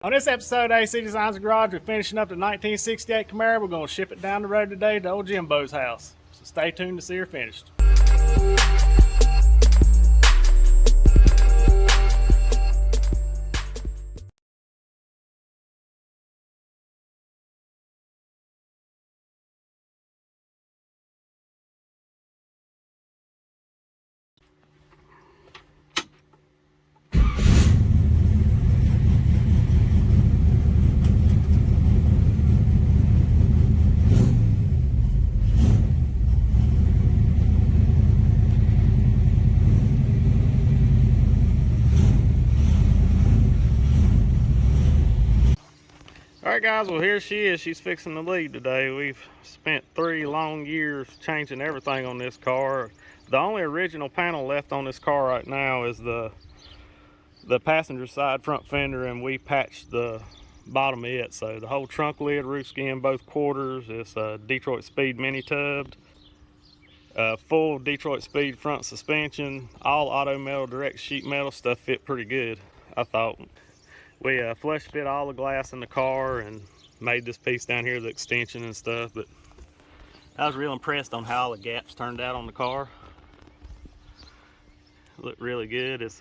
On this episode of AC Designs Garage, we're finishing up the 1968 Camaro. We're going to ship it down the road today to old Jimbo's house. So stay tuned to see her finished. Alright guys, well here she is. She's fixing to leave today. We've spent 3 long years changing everything on this car. The only original panel left on this car right now is the passenger side front fender, and we patched the bottom of it. So the whole trunk lid, roof skin, both quarters. It's a Detroit Speed mini tubbed. Full Detroit Speed front suspension. All auto metal, direct sheet metal. Stuff fit pretty good, I thought. We flush fit all the glass in the car and made this piece down here the extension and stuff, but I was real impressed on how all the gaps turned out on the car. Looked really good. It's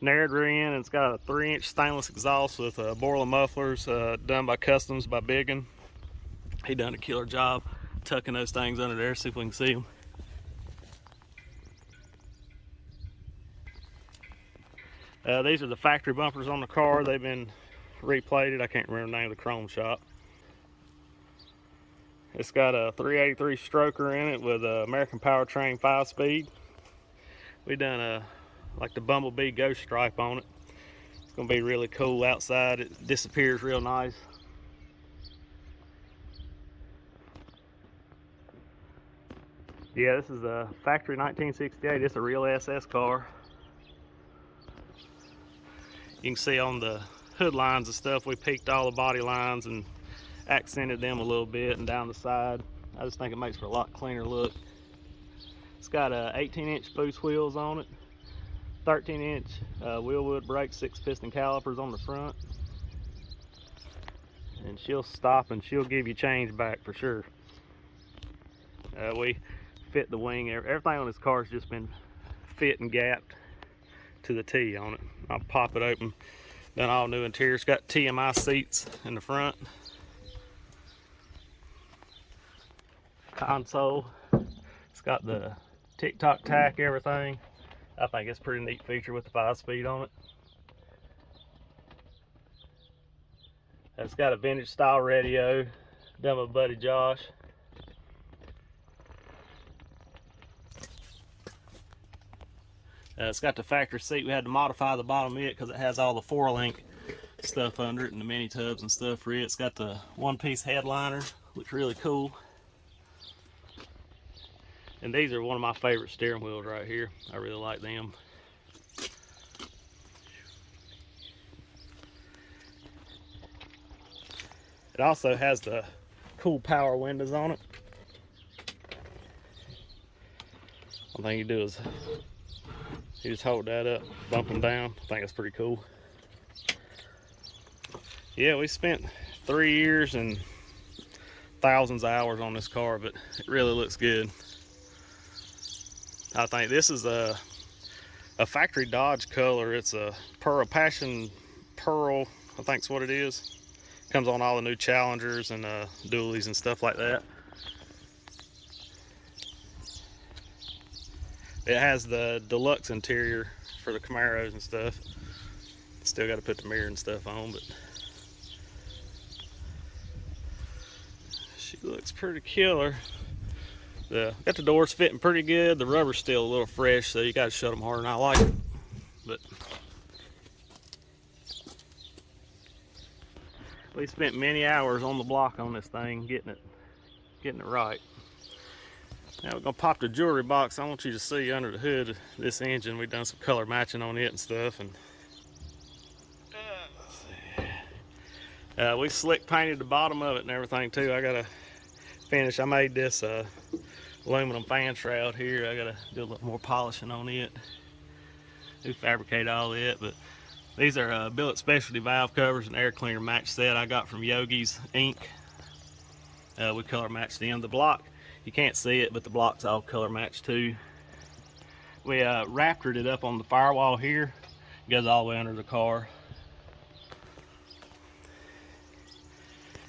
narrowed rear end, and it's got a 3-inch stainless exhaust with Borla mufflers done by Customs by Biggin. He done a killer job tucking those things under there. See if we can see them. These are the factory bumpers on the car. They've been replated. I can't remember the name of the chrome shop. It's got a 383 stroker in it with a American Powertrain 5-speed. We done like the Bumblebee ghost stripe on it. It's gonna be really cool outside. It disappears real nice. Yeah, this is a factory 1968. It's a real SS car. You can see on the hood lines and stuff, we peaked all the body lines and accented them a little bit, and down the side. I just think it makes for a lot cleaner look. It's got 18-inch boost wheels on it, 13-inch wheel wood brakes, 6-piston calipers on the front. And she'll stop and she'll give you change back for sure. We fit the wing. Everything on this car has just been fit and gapped to the T on it. I'll pop it open. Done all new interior. It's got TMI seats in the front. Console. It's got the tick-tock tack, everything. I think it's a pretty neat feature with the 5-speed on it. It's got a vintage style radio done with buddy Josh. It's got the factory seat. We had to modify the bottom of it because it has all the 4-link stuff under it and the mini tubs and stuff for it. It's got the one-piece headliner, looks really cool. And these are one of my favorite steering wheels right here. I really like them. It also has the cool power windows on it. One thing you do is you just hold that up, bump them down. I think that's pretty cool. Yeah, we spent 3 years and thousands of hours on this car, but it really looks good. I think this is a factory Dodge color. It's a Passion Pearl, I think is what it is. Comes on all the new Challengers and dualies and stuff like that. It has the deluxe interior for the Camaros and stuff. Still got to put the mirror and stuff on, but she looks pretty killer. Got the doors fitting pretty good. The rubber's still a little fresh, so you got to shut them harder than I like it. But we spent many hours on the block on this thing, getting it right. Now we're gonna pop the jewelry box. I want you to see under the hood of this engine. We've done some color matching on it and stuff, and we slick painted the bottom of it and everything too. I gotta finish. I made this aluminum fan shroud here. I gotta do a little more polishing on it. We fabricate all it, but These are billet specialty valve covers and air cleaner match set I got from Yogi's Inc. We color matched them. The block, you can't see it, but the block's all color matched too. We raptored it up on the firewall here. It goes all the way under the car.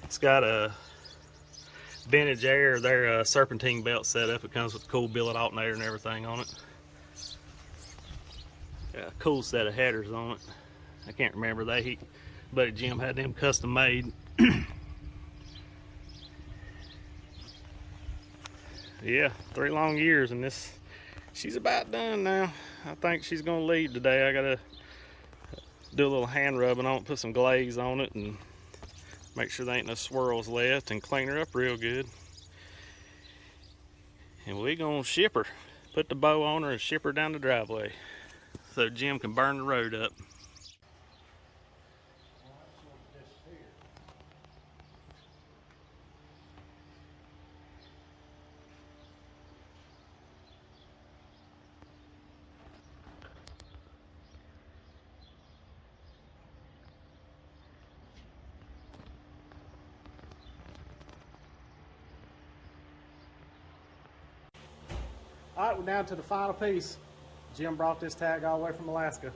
It's got a vintage air, their serpentine belt set up. It comes with a cool billet alternator and everything on it. Got a cool set of headers on it. I can't remember, buddy Jim had them custom made. Yeah, 3 long years, and she's about done now. I think she's gonna leave today. I gotta do a little hand rubbing on it, put some glaze on it, and make sure there ain't no swirls left, and clean her up real good. And we gonna ship her, put the bow on her and ship her down the driveway so Jim can burn the road up. All right, we're down to the final piece. Jim brought this tag all the way from Alaska.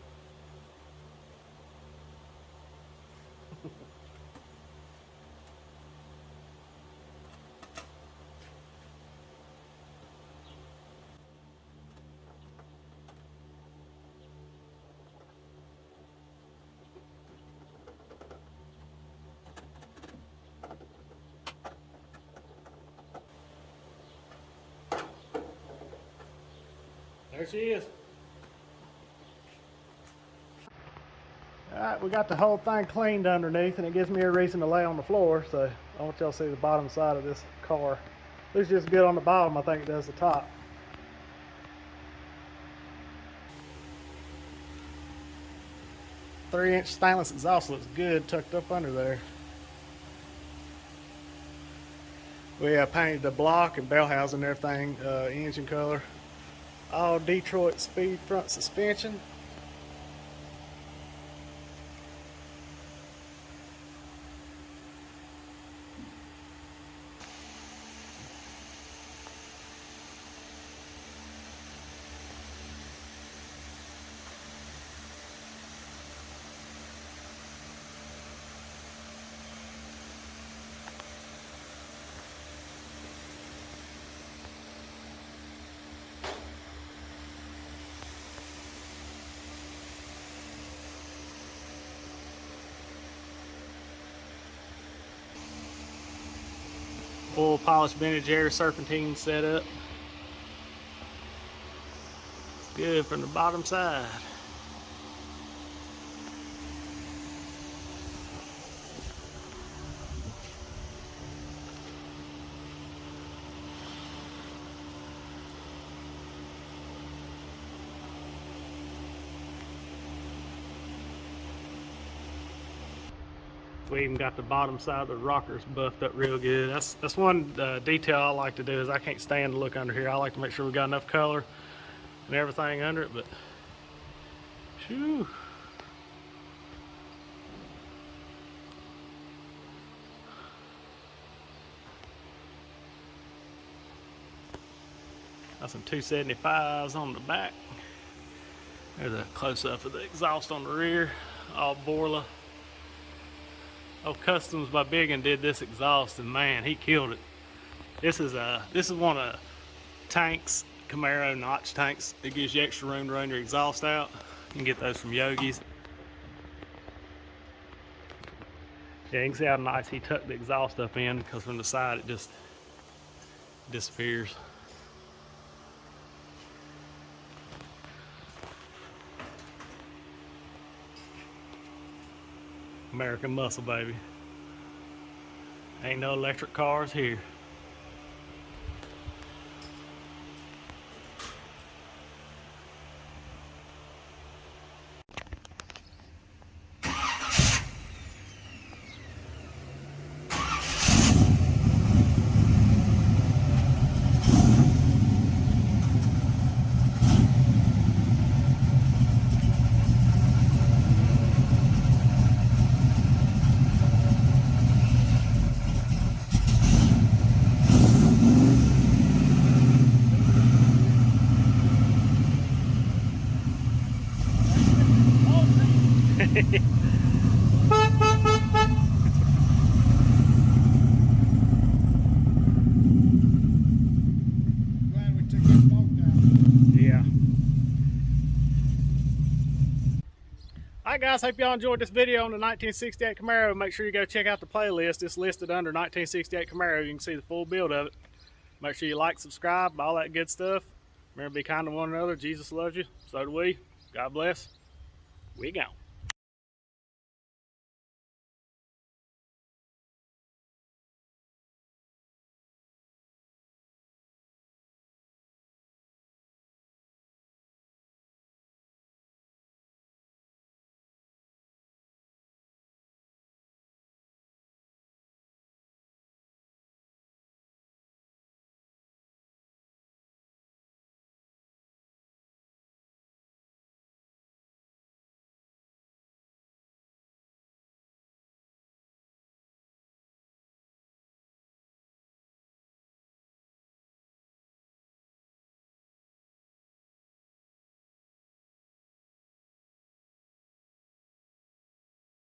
There she is. Alright, we got the whole thing cleaned underneath, and it gives me a reason to lay on the floor, so I want y'all to see the bottom side of this car. Looks just good on the bottom, I think it does the top. Three-inch stainless exhaust looks good tucked up under there. We painted the block and bell housing and everything engine color. All Detroit speed front suspension. Full polished vintage air serpentine setup. It's good from the bottom side. We even got the bottom side of the rockers buffed up real good. That's one detail I like to do, is I can't stand to look under here. I like to make sure we got enough color and everything under it, but whew. Got some 275s on the back. There's a close-up of the exhaust on the rear, all Borla. Oh, Customs by Biggin did this exhaust, and man, he killed it. This is one of Tank's Camaro notch tanks. It gives you extra room to run your exhaust out. You can get those from Yogi's. Yeah, you can see how nice he tucked the exhaust up in, because from the side it just disappears. American muscle, baby. Ain't no electric cars here. guys, hope y'all enjoyed this video on the 1968 Camaro. Make sure you go check out the playlist. It's listed under 1968 Camaro. You can see the full build of it. Make sure you like, subscribe, all that good stuff. Remember, be kind to one another. Jesus loves you. So do we. God bless. We gone.